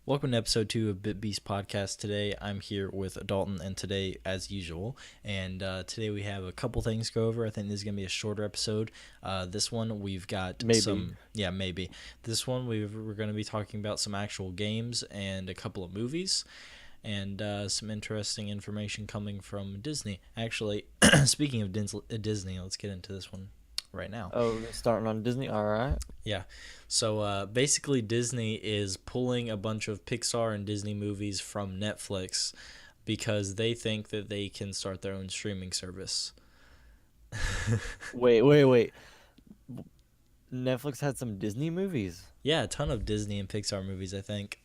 Welcome to episode 2 of Bit Beast Podcast. Today I'm here with Dalton, and today, as usual, and today we have a couple things to go over. I think this is going to be a shorter episode. This one we've got Maybe. maybe. This one we're going to be talking about some actual games and a couple of movies, and some interesting information coming from Disney. Actually, speaking of Disney, let's get into this one right now. Oh, starting on Disney. All right. Yeah. So basically, Disney is pulling a bunch of Pixar and Disney movies from Netflix because they think that they can start their own streaming service. Wait. Netflix had some Disney movies. Yeah, a ton of Disney and Pixar movies, I think.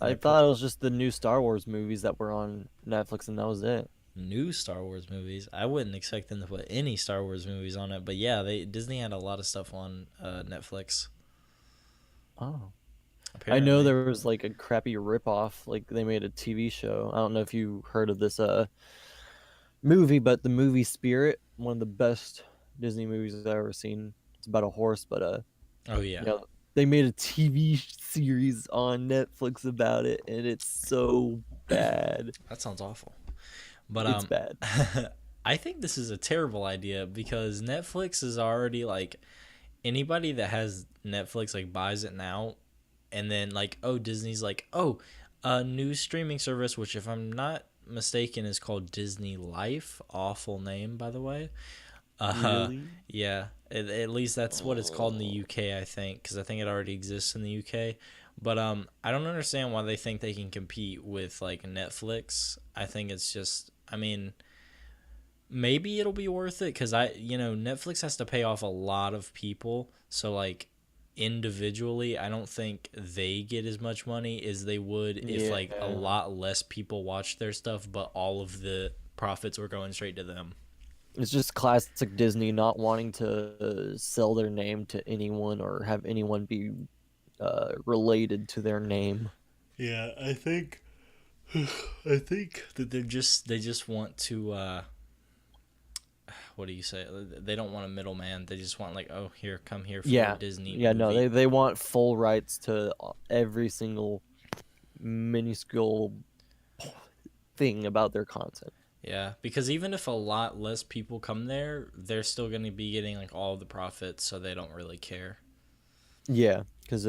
I thought it was just the new Star Wars movies that were on Netflix, and that was it. New Star Wars movies. I wouldn't expect them to put any Star Wars movies on it, but yeah, Disney had a lot of stuff on Netflix. Oh. I know Apparently. there was like a crappy ripoff. Like they made a TV show. I don't know if you heard of this movie, but the movie Spirit, one of the best Disney movies I've ever seen. It's about a horse, but Oh yeah, they made a TV series on Netflix about it, and it's so bad. that sounds awful. But It's bad. I think this is a terrible idea because Netflix is already like anybody that has Netflix like buys it now, and then like, oh, Disney's like, oh, a new streaming service, which if I'm not mistaken is called Disney Life. Awful name, by the way. Really? Yeah, at least that's what it's called in the UK, I think, because I think it already exists in the UK. But I don't understand why they think they can compete with like Netflix. I think it's just, I mean, maybe it'll be worth it because Netflix has to pay off a lot of people, so like individually I don't think they get as much money as they would if like a Yeah. lot less people watch their stuff, but all of the profits were going straight to them. It's just classic Disney not wanting to sell their name to anyone or have anyone be related to their name. Yeah, I think that they just want to what do you say, they don't want a middleman. They just want like, oh, here, come here for a Yeah. Disney Yeah, no, movie. they want full rights to every single minuscule thing about their content. Yeah, because even if a lot less people come there, they're still going to be getting like all the profits, so they don't really care. Yeah, because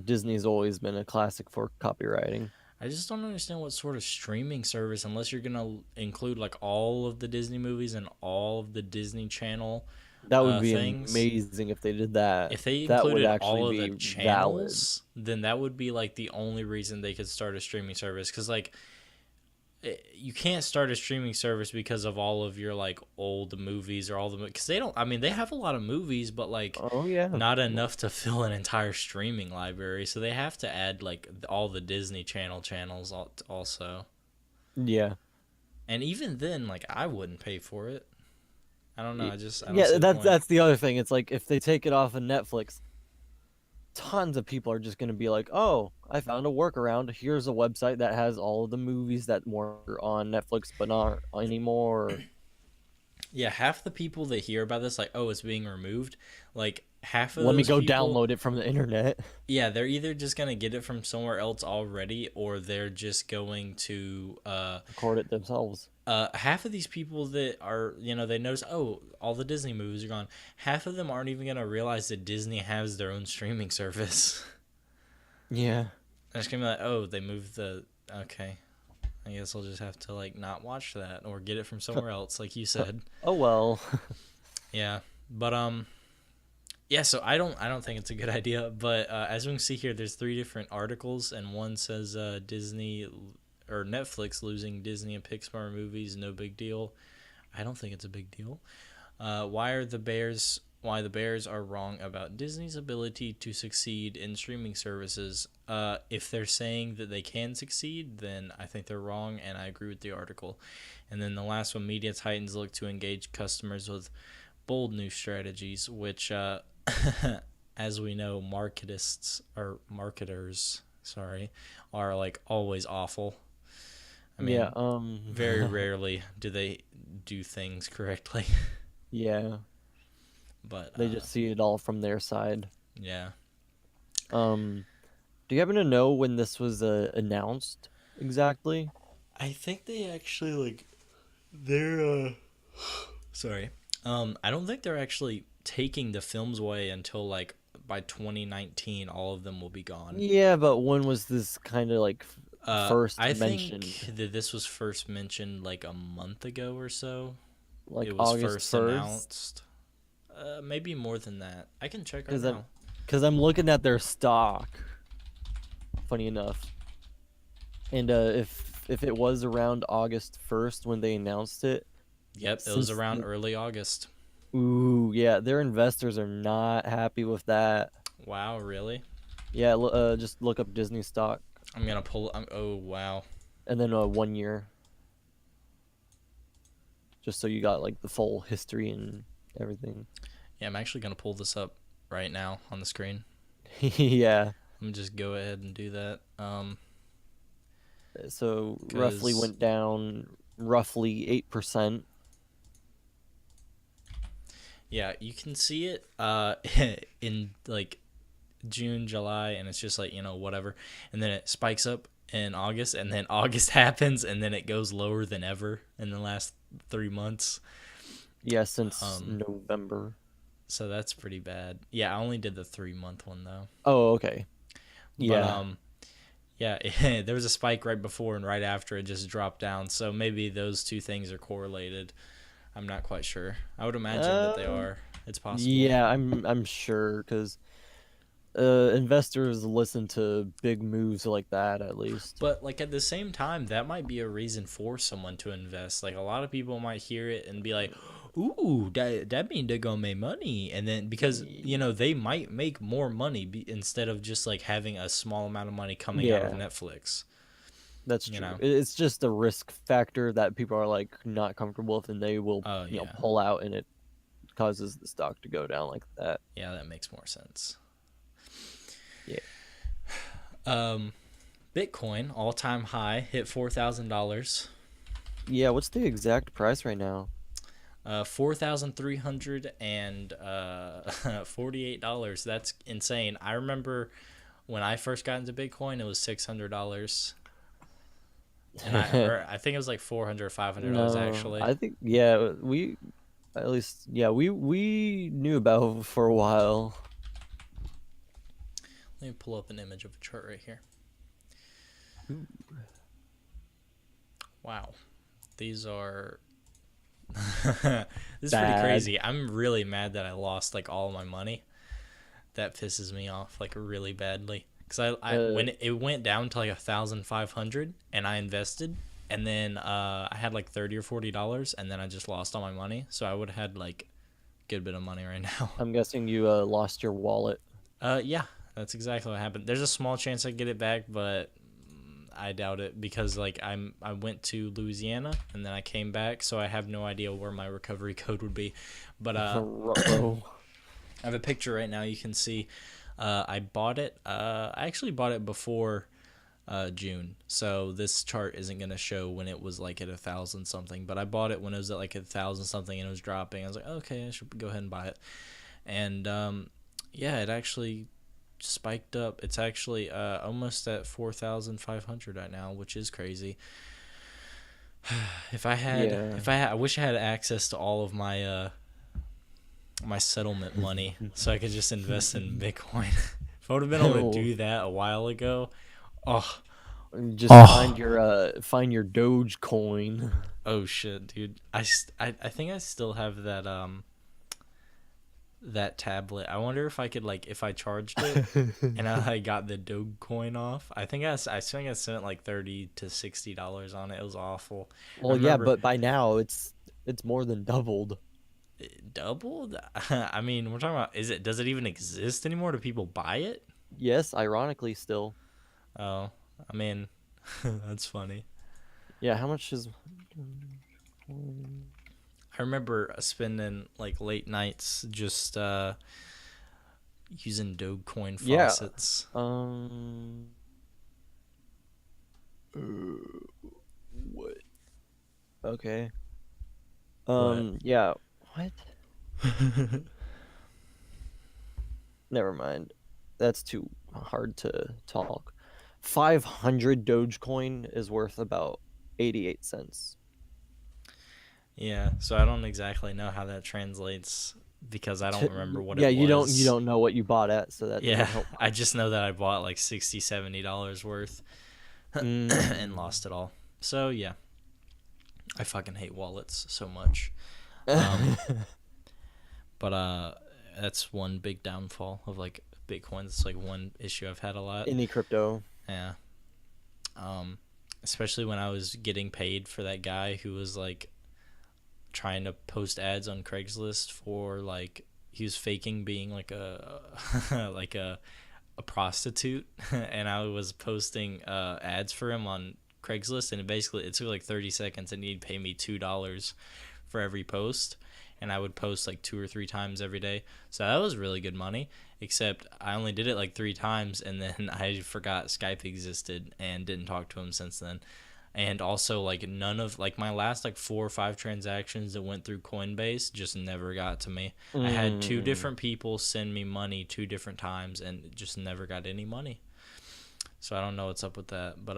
Disney's always been a classic for copywriting. I just don't understand what sort of streaming service, unless you're going to include like all of the Disney movies and all of the Disney Channel That would be things. amazing if they did that. If they That would included actually all of the be valid. channels, then that would be like the only reason they could start a streaming service. Because like you can't start a streaming service because of all of your like old movies or all the because they don't. I mean, they have a lot of movies, but like Oh yeah. not enough to fill an entire streaming library. So they have to add like all the Disney Channel channels also. Yeah. And even then, like I wouldn't pay for it. I don't know. I don't see Yeah, the point. that's the other thing. It's like if they take it off of Netflix, tons of people are just going to be like, "Oh, I found a workaround. Here's a website that has all of the movies that were on Netflix but not anymore." Yeah, half the people that hear about this, like, oh, it's being removed, like half of Let me those go people, download it from the internet. yeah, they're either just gonna get it from somewhere else already, or they're just going to Record it themselves. half of these people that are, they notice, oh, all the Disney movies are gone. Half of them aren't even gonna realize that Disney has their own streaming service. Yeah. They're just gonna be like, oh, they moved the, okay, I guess I'll just have to like not watch that or get it from somewhere else, like you said. Oh well. Yeah, but yeah. So I don't think it's a good idea. But as we can see here, there's 3 different articles, and one says Disney or Netflix losing Disney and Pixar movies, no big deal. I don't think it's a big deal. Why the Bears are wrong about Disney's ability to succeed in streaming services. If they're saying that they can succeed, then I think they're wrong, and I agree with the article. And then the last one, media titans look to engage customers with bold new strategies, which, as we know, marketers, sorry, are like always awful. I Yeah. mean, very rarely do they do things correctly. Yeah. But They just see it all from their side. yeah. Um Do you happen to know when this was announced exactly? I think they actually like they're sorry. I don't think they're actually taking the films away until like by 2019 all of them will be gone. Yeah, but when was this kind of like first I think mentioned? that this was first mentioned like a month ago or so. Like It was August first 1st? announced. Maybe more than that. I can check right Because I'm now. because I'm looking at their stock. Funny enough, and if it was around August 1st when they announced it, Yep, it was since around early August. ooh yeah, their investors are not happy with that. Wow, really? Yeah, just look up Disney stock I'm gonna pull. Oh wow. and then 1 year, just so you got like the full history and everything. Yeah, I'm actually gonna pull this up right now on the screen. Yeah. I'm gonna just go ahead and do that. So roughly Cause went down roughly 8%. yeah, you can see it in like June, July, and it's just like whatever, and then it spikes up in August, and then August happens, and then it goes lower than ever in the last 3 months. Yeah, since Um, November. so that's pretty bad. Yeah, I only did the 3 month one though, Oh, okay. but Yeah. yeah, there was a spike right before and right after it just dropped down. So maybe those two things are correlated. I'm not quite sure. I would imagine that they Uh, are. It's possible. yeah, I'm sure because investors listen to big moves like that at least. But like at the same time, that might be a reason for someone to invest. Like a lot of people might hear it and be like, "Ooh, that mean they're gonna make money," and then because they might make more money instead of just like having a small amount of money coming out of Yeah, Netflix. that's You true. know? It's just a risk factor that people are like not comfortable with, and they will, Oh yeah, pull out, and it causes the stock to go down like that. yeah, that makes more sense. Yeah. Um, Bitcoin all time high hit $4,000. Yeah, what's the exact price right now? 4,348. That's insane. I remember when I first got into Bitcoin, it was $600, and I think it was like $400 or $500 No, actually. I think yeah, we at least yeah, we knew about it for a while. Let me pull up an image of a chart right here. Ooh, Wow, these are. This is pretty bad. crazy. I'm really mad that I lost like all my money. That pisses me off like really badly. Because I Uh, when it went down to like 1,500 and I invested, and then I had like $30 or $40, and then I just lost all my money. So I would have had like a good bit of money right now. I'm guessing you lost your wallet. Yeah, that's exactly what happened. There's a small chance I get it back, but I doubt it because like I went to Louisiana and then I came back, so I have no idea where my recovery code would be. But Ruh-roh. I have a picture right now. You can see I bought it. I actually bought it before June, so this chart isn't gonna show when it was like at 1,000 something. But I bought it when it was at like 1,000 something and it was dropping. I was like, okay, I should go ahead and buy it. And yeah, it actually spiked up. It's actually almost at 4,500 right now, which is crazy. Yeah. I wish I had access to all of my settlement money so I could just invest in Bitcoin. If I would have been able to Oh, do that a while ago, oh, just oh, find your Doge coin. oh shit, dude. I think I still have that tablet. I wonder if I could like if I charged it and I got the Dogecoin off. I think I spent like $30 to $60 on it. It was awful. I Well, yeah, remember but by now it's more than doubled. it doubled. I mean, we're talking about does it even exist anymore? Do people buy it? Yes, ironically still. Oh, I mean, that's funny. Yeah, how much is I remember spending like late nights just using Dogecoin Yeah. faucets. Um uh, what? Okay. What? Yeah. What? Never mind. That's too. hard to talk. 500 Dogecoin is worth about 88 cents. Yeah, so I don't exactly know how that translates because I don't remember what Yeah, it you was. don't know what you bought at, so that Yeah, doesn't help I much. just know that I bought like $60-$70 worth and Mm. lost it all. So yeah, I fucking hate wallets so much. Um, but that's one big downfall of like Bitcoin. It's like one issue I've had a lot. Any crypto. Yeah. Um, especially when I was getting paid for that guy who was like trying to post ads on Craigslist for like he was faking being like a like a prostitute and I was posting ads for him on Craigslist and it took like 30 seconds and he'd pay me $2 for every post and I would post like 2 or 3 times every day. So that was really good money, except I only did it like 3 times and then I forgot Skype existed and didn't talk to him since then. And also like none of like my last like 4 or 5 transactions that went through Coinbase just never got to me. I had two Mm. different people send me money 2 different times and just never got any money. So I don't know what's up with that. But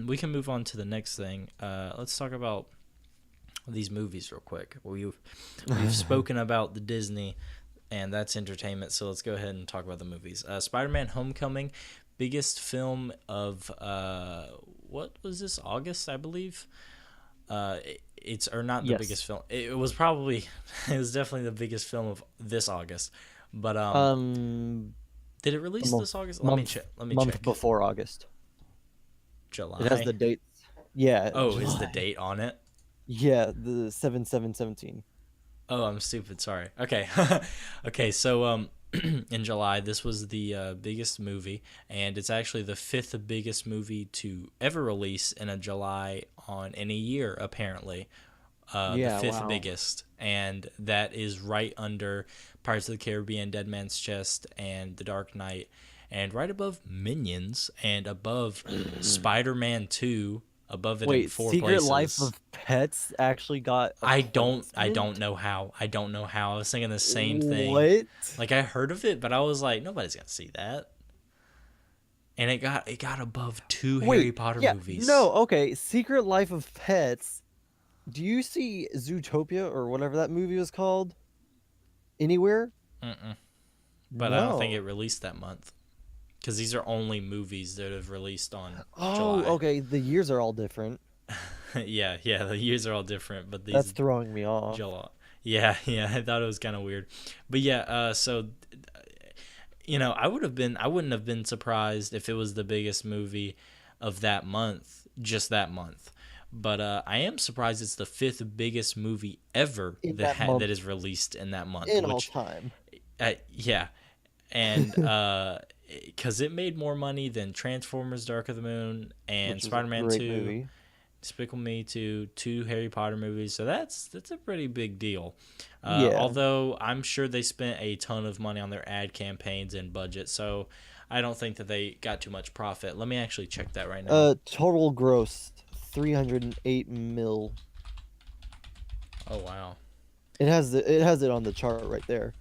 we can move on to the next thing. Let's talk about these movies real quick. We've spoken about the Disney and that's entertainment. So let's go ahead and talk about the movies. Spider-Man: Homecoming, biggest film of what was this, August, I believe. It's or not the Yes. biggest film. It was probably it was definitely the biggest film of this August. But Um, did it a release month, this August? Let me month, check. Let me month check. before August. It has July. the dates. Yeah, Oh, is the July. date on it? Yeah, the 7/7/17. Oh, I'm stupid. Sorry. Okay. Okay. So in July, this was the biggest movie, and it's actually the fifth biggest movie to ever release in a July on any year, apparently. The Yeah, fifth wow. biggest, and that is right under Pirates of the Caribbean, Dead Man's Chest, and The Dark Knight, and right above Minions, and above Spider-Man 2, above it in Wait, four Secret Life places. of Pets actually got a I don't placement? know how. I don't know how. I was thinking the same thing. What? Like I heard of it, but I was like, nobody's gonna see that. And it got above two Harry Wait, Potter yeah, movies. no, okay. Secret Life of Pets. Do you see Zootopia or whatever that movie was called? Anywhere? Mm-mm. But I don't think it No. released that month because these are only movies that have released on Oh, July. okay. The years are all different. Yeah, yeah, the years are all different, but That's these throwing me off. July. Yeah, yeah, I thought it was kind of weird, but yeah. So I wouldn't have been surprised if it was the biggest movie of that month, just that month. But I am surprised it's the fifth biggest movie ever In that month, that is released in that month. in all Which, time. yeah, and because it made more money than Transformers: Dark of the Moon and Which is a Spider-Man great 2, movie. Despicable Me 2, two Harry Potter movies. So that's a pretty big deal. Yeah. Although I'm sure they spent a ton of money on their ad campaigns and budget, so I don't think that they got too much profit. Let me actually check that right now. Total gross 308 mil. Oh wow. It has it on the chart right there.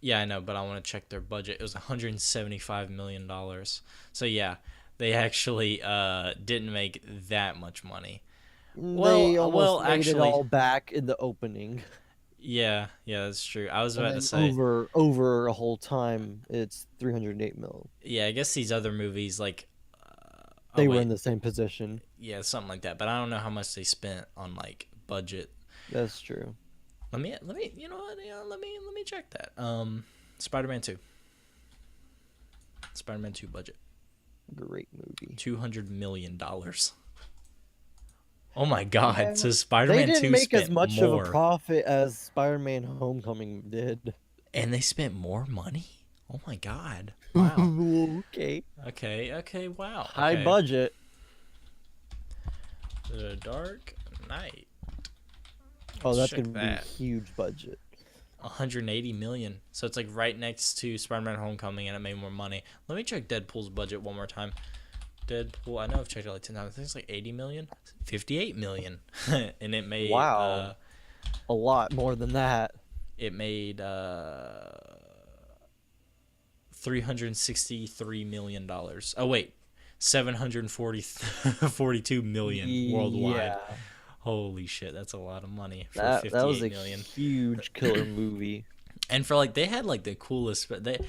Yeah, I know, but I want to check their budget. It was $175 million. So yeah, they actually didn't make that much money. They almost made it Actually, all back in the opening. yeah, yeah, that's true. I was And about to then say, over a whole time it's 308 mil. yeah, I guess these other movies like, oh They were in wait, the same position. yeah, something like that. But I don't know how much they spent on like budget. That's true. You know what? Yeah, let me check that. Spider-Man 2. Spider-Man 2 budget Great movie. $200 million. Oh my Yeah. God! So They Spider-Man didn't 2 make as spent much of a more, profit as Spider-Man Homecoming did. and they spent more money. Oh my God! Wow. Okay. Okay. Okay. Wow. High Okay. budget. The Dark Knight. Oh, Let's that's check gonna be that. huge budget. 180 million. So it's like right next to Spider-Man Homecoming, and it made more money. Let me check Deadpool's budget one more time. Deadpool, I know I've checked it like 10 times. I think it's like 80 million, 58 million, and Wow. A lot more than that. it made $363 million. Oh wait, 742 million worldwide. Yeah, Holy shit, that's a lot of money for that was 58 a million. huge killer movie. And for like they had like the coolest, but they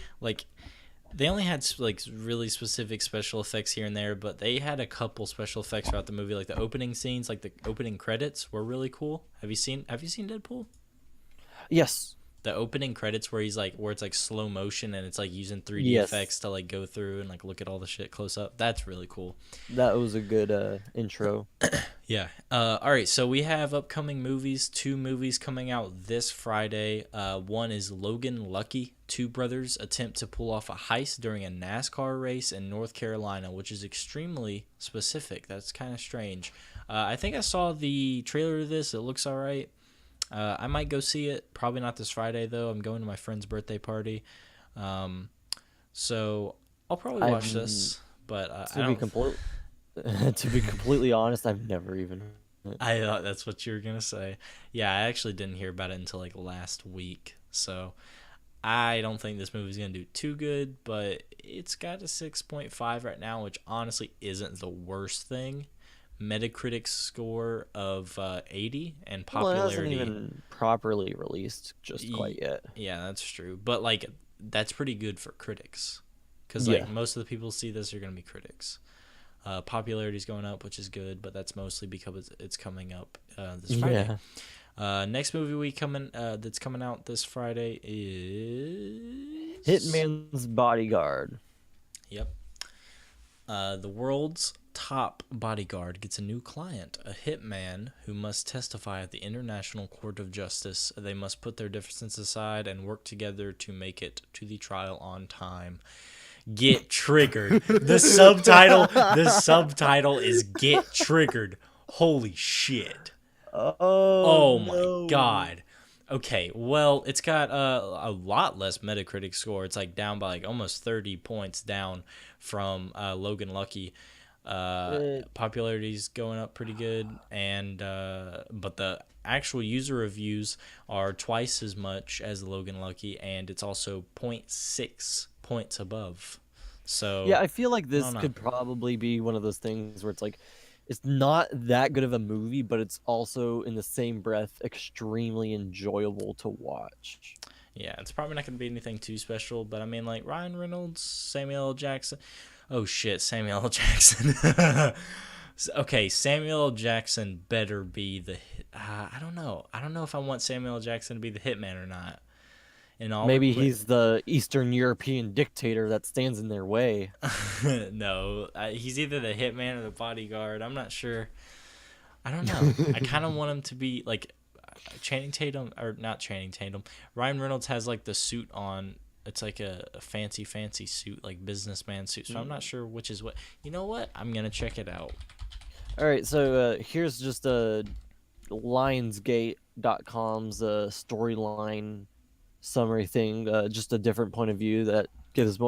only had like really specific special effects here and there, but they had a couple special effects throughout the movie, like the opening scenes, like the opening credits were really cool. Have you seen Deadpool? Yes, The opening credits where it's like slow motion and it's like using 3D yes, effects to like go through and like look at all the shit close up. That's really cool. that was a good intro. Yeah. All right. So we have upcoming movies. Two movies coming out this Friday. One is Logan Lucky. Two brothers attempt to pull off a heist during a NASCAR race in North Carolina, which is extremely specific. That's kind of strange. I think I saw the trailer of this. It looks all right. I might go see it. Probably not this Friday though. I'm going to my friend's birthday party. So I'll probably watch I'm this. But I to be don't. complete to be completely honest, I've never even. I thought that's what you were gonna say. Yeah, I actually didn't hear about it until like last week. So I don't think this movie's gonna do too good, but it's got a 6.5 right now, which honestly isn't the worst thing. Metacritic score of 80 and Well, it hasn't popularity. even properly released just y- quite yet. Yeah, that's true. But like that's pretty good for critics, because Yeah, like most of the people who see this are gonna be critics. Popularity's going up, which is good, but that's mostly because it's coming up this Friday. yeah. Next movie that's coming out this Friday is Hitman's Bodyguard. yep. The world's top bodyguard gets a new client, a hitman who must testify at the International Court of Justice. They must put their differences aside and work together to make it to the trial on time. Get triggered. The subtitle is get triggered. Holy shit. Oh Oh my no. god. Okay, well, it's got a lot less Metacritic score. It's like down by like almost 30 points down from Logan Lucky. Uh, Popularity's going up pretty good, and but the actual user reviews are twice as much as Logan Lucky, and it's also zero point 0.6 points above. So yeah, I feel like I this don't know. could probably be one of those things where it's like it's not that good of a movie, but it's also in the same breath extremely enjoyable to watch. Yeah, it's probably not going to be anything too special, but I mean, like Ryan Reynolds, Samuel L. Jackson. Oh shit, Samuel L. Jackson. Okay, Samuel L. Jackson better be the. I don't know. I don't know if I want Samuel L. Jackson to be the hitman or not. In all Maybe the he's the Eastern European dictator that stands in their way. no, he's either the hitman or the bodyguard. I'm not sure. I don't know. I kind of want him to be like Channing Tatum, or not Channing Tatum. Ryan Reynolds has like the suit on. It's like a fancy suit, like businessman suit. So I'm not sure which is what. You know what? I'm gonna check it out. All right, so here's just a Lionsgate.com's storyline summary thing, just a different point of view that gives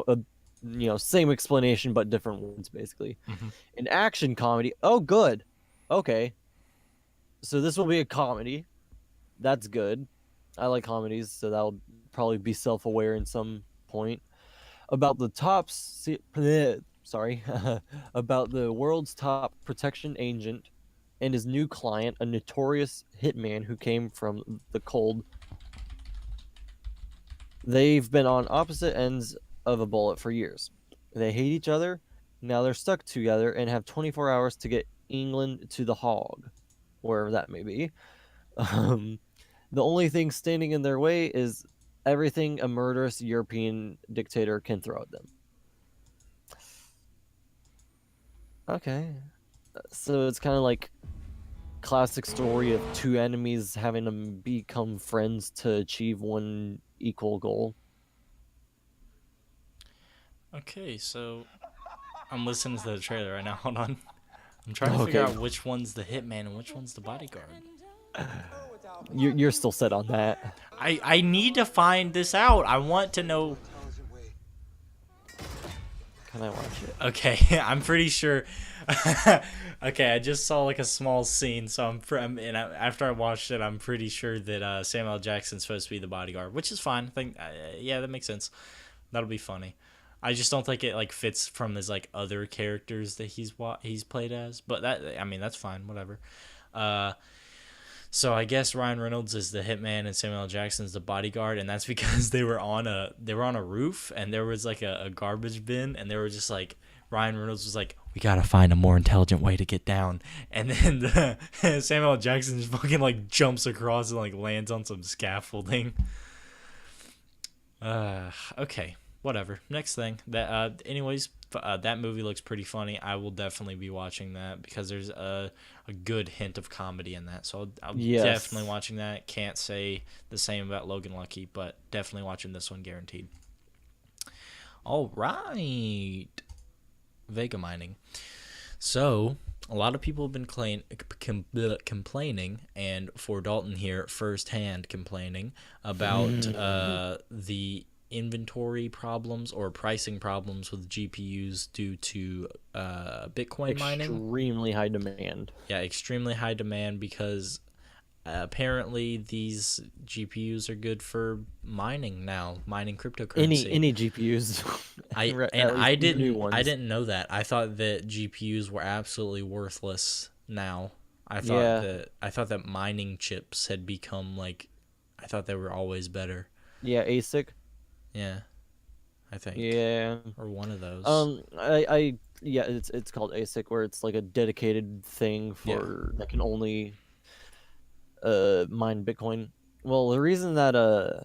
same explanation but different words basically. Mm-hmm. An action comedy. Oh, good. Okay, so this will be a comedy. That's good. I like comedies, so that'll probably be self-aware in some point. About the sorry, about the world's top protection agent and his new client, a notorious hitman who came from the cold. They've been on opposite ends of a bullet for years. They hate each other. Now they're stuck together and have 24 hours to get England to the hog, wherever that may be. Um, the only thing standing in their way is everything a murderous European dictator can throw at them. Okay. So it's kind of like classic story of two enemies having to become friends to achieve one equal goal. Okay, so I'm listening to the trailer right now. Hold on. I'm trying to figure Okay. out which one's the hitman and which one's the bodyguard. You're still set on that. I need to find this out. I want to know. Can I watch it? Okay, I'm pretty sure. Okay, I just saw like a small scene, so after I watched it, I'm pretty sure that Samuel L. Jackson's supposed to be the bodyguard, which is fine. I think, yeah, that makes sense. That'll be funny. I just don't think it like fits from his like other characters that he's played as. But that, I mean, that's fine, whatever. Uh, so I guess Ryan Reynolds is the hitman and Samuel L. Jackson's the bodyguard, and that's because they were on a roof and there was like a garbage bin, and they were just like, Ryan Reynolds was like, we gotta find a more intelligent way to get down, and then Samuel L. Jackson just fucking like jumps across and like lands on some scaffolding. Okay, whatever. Next thing anyways, that movie looks pretty funny. I will definitely be watching that because there's a good hint of comedy in that. So I'll Yes. definitely watching that. Can't say the same about Logan Lucky, but definitely watching this one guaranteed. All right, Vega mining. So a lot of people have been complaining, and for Dalton here, firsthand complaining about the inventory problems or pricing problems with GPUs due to Bitcoin mining. Extremely high demand. Yeah, extremely high demand because apparently these GPUs are good for mining now, mining cryptocurrency. Any GPUs. I didn't know that. I thought that GPUs were absolutely worthless now. I thought that mining chips had become like, I thought they were always better. Yeah, ASIC. Yeah, I think. Yeah. Or one of those. Yeah, it's called ASIC, where it's like a dedicated thing for that can only mine Bitcoin. Well, the reason that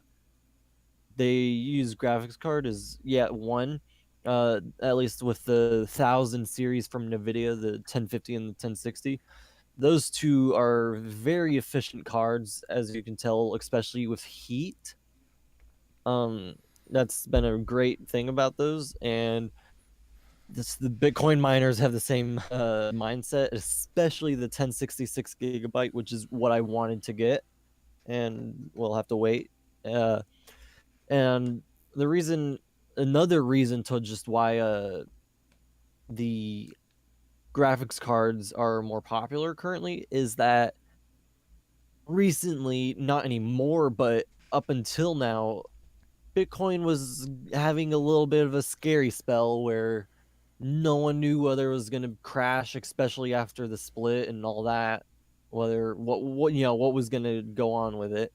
they use graphics card is one, at least with the 1000 series from Nvidia, the 1050 and the 1060. Those two are very efficient cards, as you can tell, especially with heat. That's been a great thing about those, and the Bitcoin miners have the same mindset, especially the 1066 gigabyte, which is what I wanted to get, and we'll have to wait. And another reason to just why the graphics cards are more popular currently is that recently, not anymore, but up until now, Bitcoin was having a little bit of a scary spell where no one knew whether it was going to crash, especially after the split and all that, whether what was going to go on with it.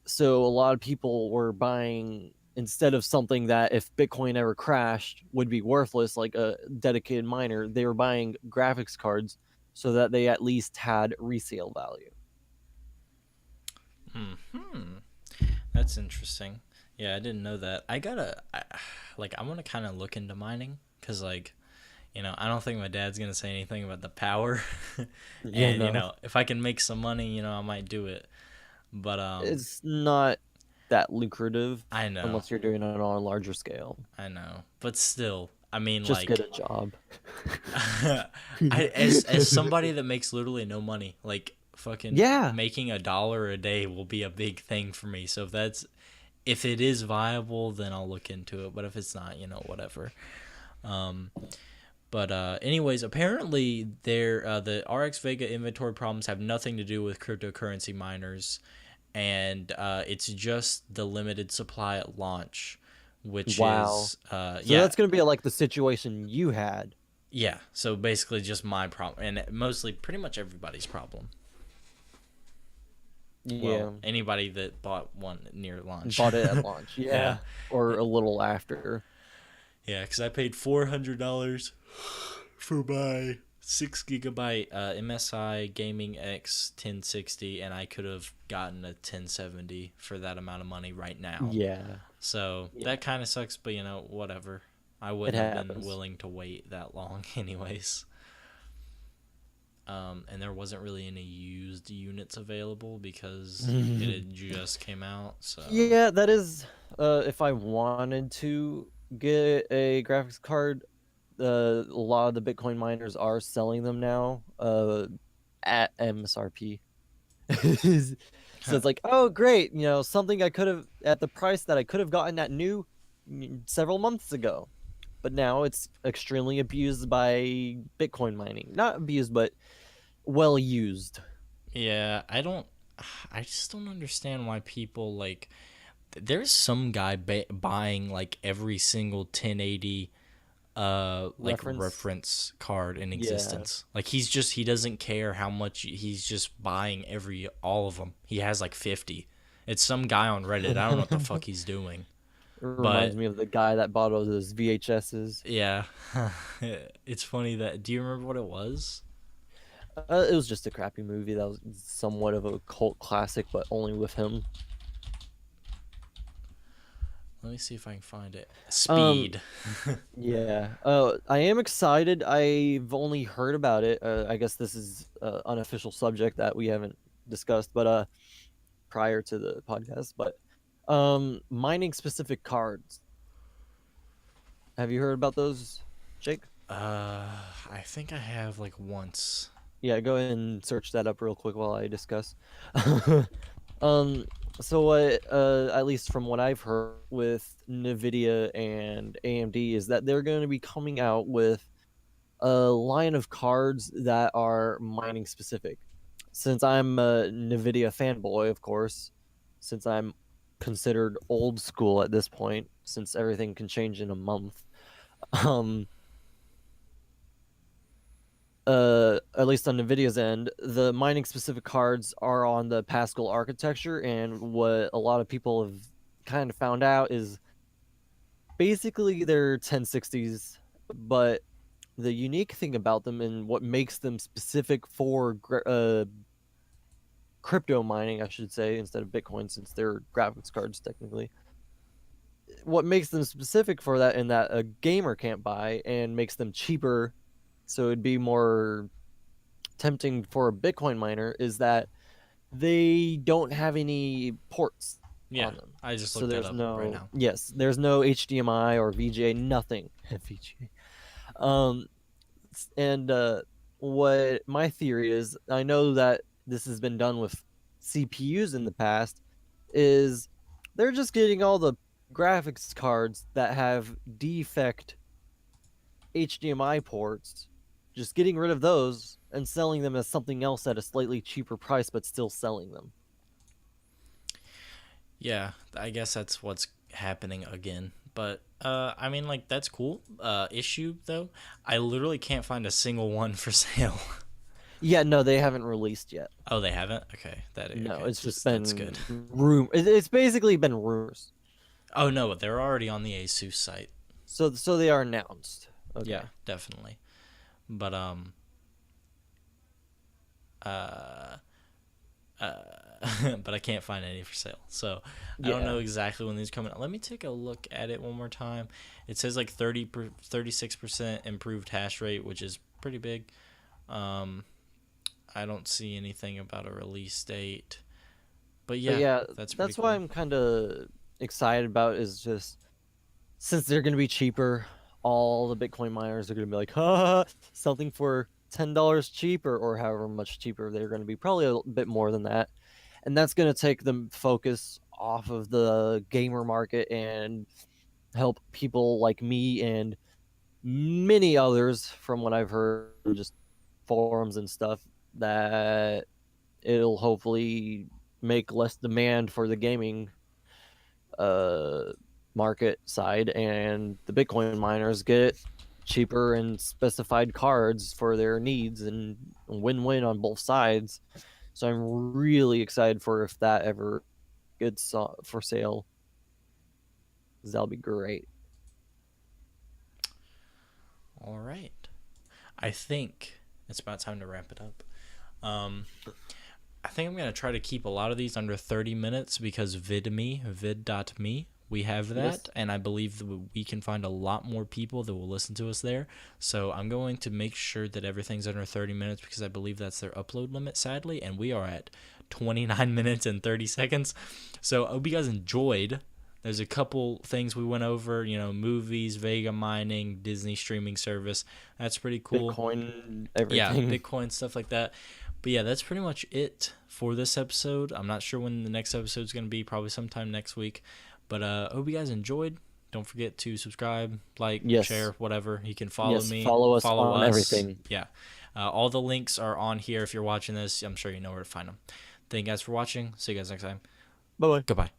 So a lot of people were buying, instead of something that if Bitcoin ever crashed would be worthless, like a dedicated miner, they were buying graphics cards so that they at least had resale value. That's interesting. Yeah, I didn't know that. I want to kind of look into mining because, like, I don't think my dad's going to say anything about the power. And, if I can make some money, I might do it. But it's not that lucrative. I know. Unless you're doing it on a larger scale. I know. But still, I mean, just get a job. As somebody that makes literally no money, like, fucking making $1 a day will be a big thing for me. So if it is viable, then I'll look into it. But if it's not, whatever. But anyways, apparently the RX Vega inventory problems have nothing to do with cryptocurrency miners, and it's just the limited supply at launch, which is so that's gonna be like the situation you had. Yeah, so basically just my problem, and mostly pretty much everybody's problem. Yeah. Well, anybody that bought one near launch. Bought it at launch, yeah. Or a little after. Yeah, because I paid $400 for my 6 gigabyte MSI Gaming X 1060, and I could have gotten a 1070 for that amount of money right now. Yeah. So that kind of sucks, but whatever. I wouldn't have been willing to wait that long anyways. And there wasn't really any used units available because it had just came out. So yeah, that is if I wanted to get a graphics card, a lot of the Bitcoin miners are selling them now at MSRP. So it's like, oh great, something I could have at the price that I could have gotten at new several months ago, but now it's extremely abused by Bitcoin mining. Not abused, but well used. Yeah, I just don't understand why people like there's some guy buying like every single 1080 like Reference. reference card in Yeah. existence. Like he doesn't care how much, he's just buying every all of them. He has like 50. It's some guy on Reddit. I don't know what the fuck he's doing. Reminds But me of the guy that bought all those VHSs. yeah. It's funny that, do you remember what it was? It was just a crappy movie that was somewhat of a cult classic, but only with him. Let me see if I can find it. Um, Speed. yeah. I am excited. I've only heard about it. I guess this is an unofficial subject that we haven't discussed, but prior to the podcast. But mining specific cards. Have you heard about those, Jake? I think I have like once. Yeah, go ahead and search that up real quick while I discuss. Um, so what, at least from what I've heard with Nvidia and AMD, is that they're going to be coming out with a line of cards that are mining specific. Since I'm a Nvidia fanboy, of course, since I'm considered old school at this point, since everything can change in a month, um, at least on Nvidia's end, the mining specific cards are on the Pascal architecture, and what a lot of people have kind of found out is basically they're 1060s, but the unique thing about them and what makes them specific for crypto mining, I should say, instead of Bitcoin, since they're graphics cards technically. What makes them specific for that and that a gamer can't buy and makes them cheaper, so it'd be more tempting for a Bitcoin miner, is that they don't have any ports Yeah, on them. I just So looked that there's up right no, now. yes, there's no HDMI or VGA, nothing. VGA. And what my theory is, I know that this has been done with CPUs in the past, is they're just getting all the graphics cards that have defect HDMI ports, just getting rid of those and selling them as something else at a slightly cheaper price, but still selling them. Yeah, I guess that's what's happening again. But I mean, like, that's cool. Issue though, I literally can't find a single one for sale. Yeah, no, they haven't released yet. Oh, they haven't. Okay, No, okay. it's just That's good. been It's basically been rumors. Oh no, they're already on the ASUS site. So they are announced. Yeah, Okay. definitely. But uh, but I can't find any for sale. So I don't know Yeah. exactly when these coming out. Let me take a look at it one more time. It says like 36% improved hash rate, which is pretty big. Um, I don't see anything about a release date. But But yeah, yeah, that's pretty that's why cool. I'm kind of excited about, is just since they're going to be cheaper, all the Bitcoin miners are going to be like, ha, something for $10 cheaper, or however much cheaper they're going to be, probably a bit more than that. And that's going to take the focus off of the gamer market and help people like me and many others, from what I've heard, just forums and stuff, that it'll hopefully make less demand for the gaming uh market side, and the Bitcoin miners get cheaper and specified cards for their needs, and win-win on both sides. So I'm really excited for if that ever gets for sale, 'cause that'll be great. All right. I think it's about time to wrap it up. Um, I think I'm gonna try to keep a lot of these under 30 minutes because vid.me, we have Yes. that, and I believe that we can find a lot more people that will listen to us there. So I'm going to make sure that everything's under 30 minutes because I believe that's their upload limit, sadly, and we are at 29 minutes and 30 seconds. So I hope you guys enjoyed. There's a couple things we went over, movies, Vega mining, Disney streaming service. That's pretty cool. Bitcoin, Yeah, everything. Bitcoin, stuff like that. But yeah, that's pretty much it for this episode. I'm not sure when the next episode is going to be, probably sometime next week. But I hope you guys enjoyed. Don't forget to subscribe, like, Yes. share, whatever. You can follow Yes, me, follow us follow on us. everything. Yeah. All the links are on here. If you're watching this, I'm sure you know where to find them. Thank you guys for watching. See you guys next time. Bye bye. Goodbye.